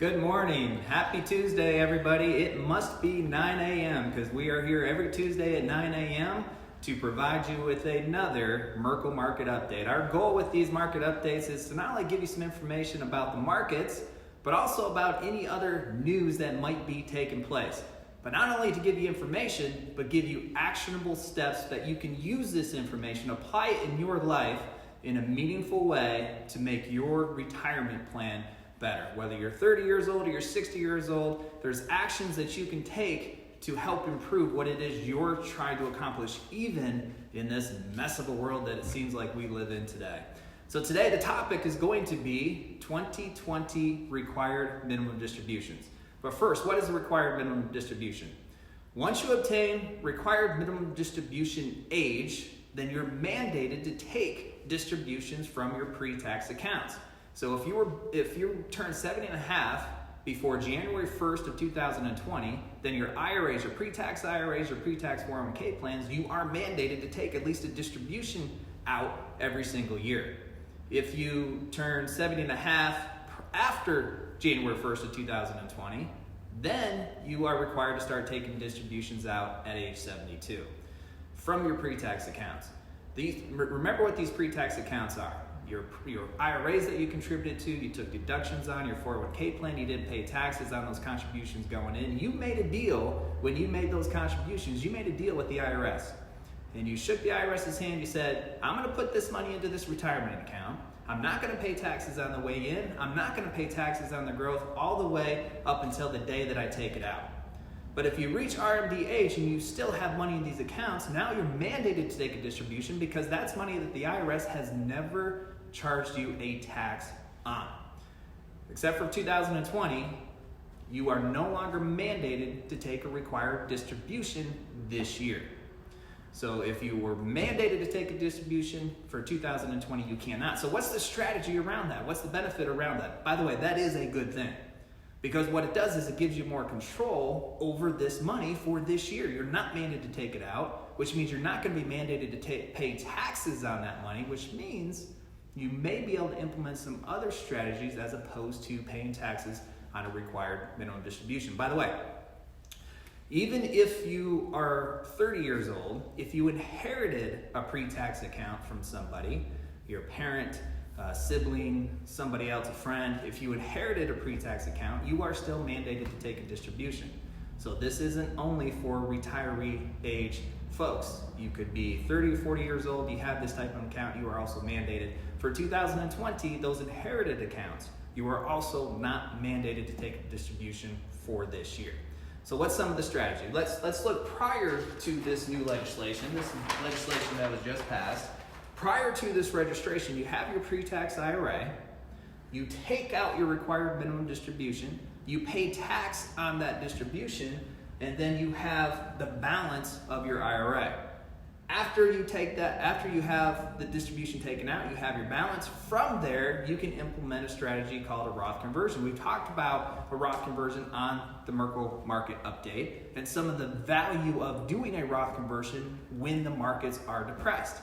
Good morning. Happy Tuesday, everybody. It must be 9 a.m. because we are here every Tuesday at 9 a.m. to provide you with another Merkle Market update. Our goal with these market updates is to not only give you some information about the markets, but also about any other news that might be taking place. But not only to give you information, but give you actionable steps that you can use this information, apply it in your life in a meaningful way to make your retirement plan better. Whether you're 30 years old or you're 60 years old, there's actions that you can take to help improve what it is you're trying to accomplish, even in this mess of a world that it seems like we live in today. So today the topic is going to be 2020 required minimum distributions. But first, what is a required minimum distribution? Once you obtain required minimum distribution age, then you're mandated to take distributions from your pre-tax accounts. So if you turn 70 and a half before January 1st of 2020, then your IRAs, your pre-tax IRAs, your pre-tax 401k plans, you are mandated to take at least a distribution out every single year. If you turn 70 and a half after January 1st of 2020, then you are required to start taking distributions out at age 72 from your pre-tax accounts. Remember what these pre-tax accounts are. Your IRAs that you contributed to, you took deductions on your 401k plan, you didn't pay taxes on those contributions going in. You made a deal when you made those contributions, you made a deal with the IRS. And you shook the IRS's hand, you said, I'm gonna put this money into this retirement account. I'm not gonna pay taxes on the way in. I'm not gonna pay taxes on the growth all the way up until the day that I take it out. But if you reach RMD age and you still have money in these accounts, now you're mandated to take a distribution because that's money that the IRS has never charged you a tax on. Except for 2020, you are no longer mandated to take a required distribution this year. So if you were mandated to take a distribution for 2020, you cannot. So what's the strategy around that? What's the benefit around that? By the way, that is a good thing. Because what it does is it gives you more control over this money for this year. You're not mandated to take it out, which means you're not going to be mandated to pay taxes on that money, which means you may be able to implement some other strategies as opposed to paying taxes on a required minimum distribution. By the way, even if you are 30 years old, if you inherited a pre-tax account from somebody, your parent, sibling, somebody else, a friend, if you inherited a pre-tax account, you are still mandated to take a distribution. So this isn't only for retiree age folks. You could be 30 or 40 years old, you have this type of account, you are also mandated. For 2020, those inherited accounts, you are also not mandated to take a distribution for this year. So what's some of the strategy? Let's look prior to this new legislation, this legislation that was just passed. Prior to this registration, you have your pre-tax IRA, you take out your required minimum distribution, you pay tax on that distribution, and then you have the balance of your IRA. After you have the distribution taken out, you have your balance. From there, you can implement a strategy called a Roth conversion. We've talked about a Roth conversion on the Merkle Market update and some of the value of doing a Roth conversion when the markets are depressed.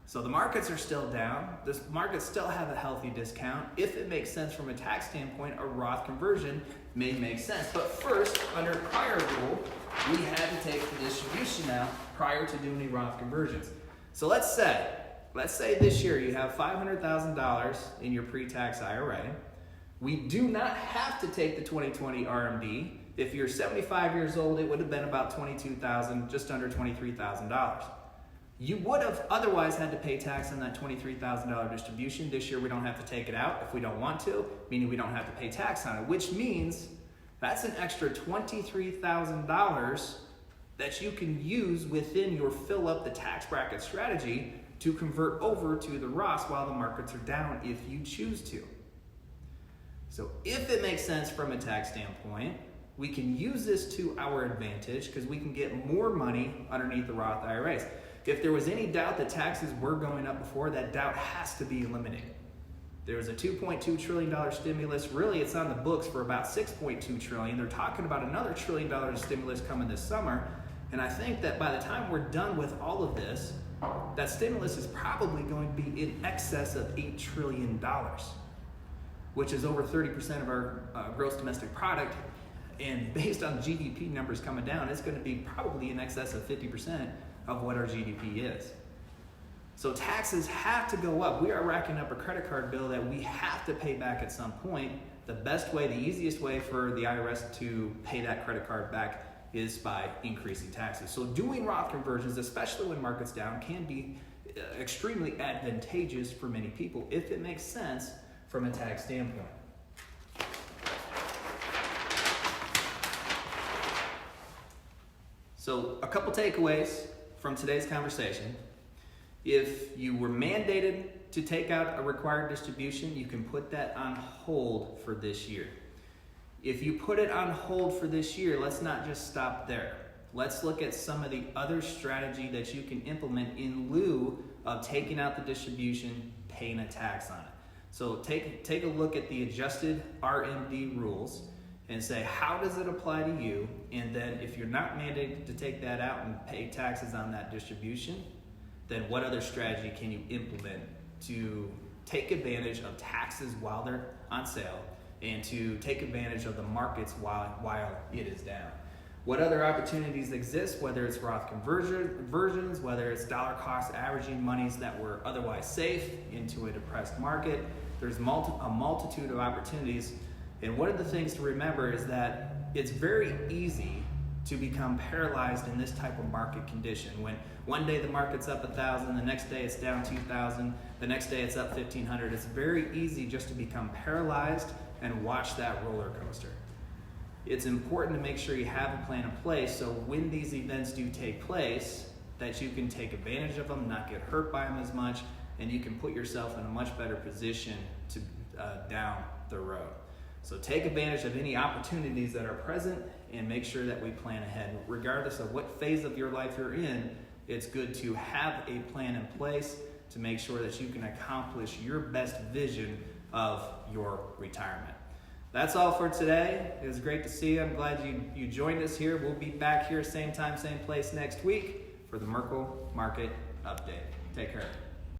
So the markets are still down. The markets still have a healthy discount. If it makes sense from a tax standpoint, a Roth conversion may make sense. But first, under prior rule, we had to take the distribution out prior to doing any Roth conversions. So let's say this year you have $500,000 in your pre-tax IRA. We do not have to take the 2020 RMD. If you're 75 years old, it would have been about $22,000, just under $23,000. You would have otherwise had to pay tax on that $23,000 distribution. This year we don't have to take it out if we don't want to, meaning we don't have to pay tax on it, which means that's an extra $23,000 that you can use within your fill up the tax bracket strategy to convert over to the Roth while the markets are down if you choose to. So if it makes sense from a tax standpoint, we can use this to our advantage because we can get more money underneath the Roth IRAs. If there was any doubt that taxes were going up before, that doubt has to be eliminated. There was a $2.2 trillion stimulus. Really, it's on the books for about $6.2 trillion. They're talking about another $1 trillion stimulus coming this summer. And I think that by the time we're done with all of this, that stimulus is probably going to be in excess of $8 trillion. which is over 30% of our gross domestic product. And based on GDP numbers coming down, it's going to be probably in excess of 50% of what our GDP is. So taxes have to go up. We are racking up a credit card bill that we have to pay back at some point. The best way, the easiest way for the IRS to pay that credit card back is by increasing taxes. So doing Roth conversions, especially when market's down, can be extremely advantageous for many people if it makes sense from a tax standpoint. So a couple takeaways from today's conversation. If you were mandated to take out a required distribution, you can put that on hold for this year. If you put it on hold for this year, let's not just stop there. Let's look at some of the other strategy that you can implement in lieu of taking out the distribution, paying a tax on it. So take a look at the adjusted RMD rules and say, how does it apply to you? And then if you're not mandated to take that out and pay taxes on that distribution, then what other strategy can you implement to take advantage of taxes while they're on sale and to take advantage of the markets while it is down? What other opportunities exist, whether it's Roth conversions, whether it's dollar cost averaging monies that were otherwise safe into a depressed market? There's a multitude of opportunities. And one of the things to remember is that it's very easy to become paralyzed in this type of market condition. When one day the market's up 1,000, the next day it's down 2,000, the next day it's up 1,500. It's very easy just to become paralyzed and watch that roller coaster. It's important to make sure you have a plan in place so when these events do take place, that you can take advantage of them, not get hurt by them as much, and you can put yourself in a much better position to down the road. So take advantage of any opportunities that are present and make sure that we plan ahead. Regardless of what phase of your life you're in, it's good to have a plan in place to make sure that you can accomplish your best vision of your retirement. That's all for today. It was great to see you. I'm glad you joined us here. We'll be back here same time, same place next week for the Merkle Market Update. Take care.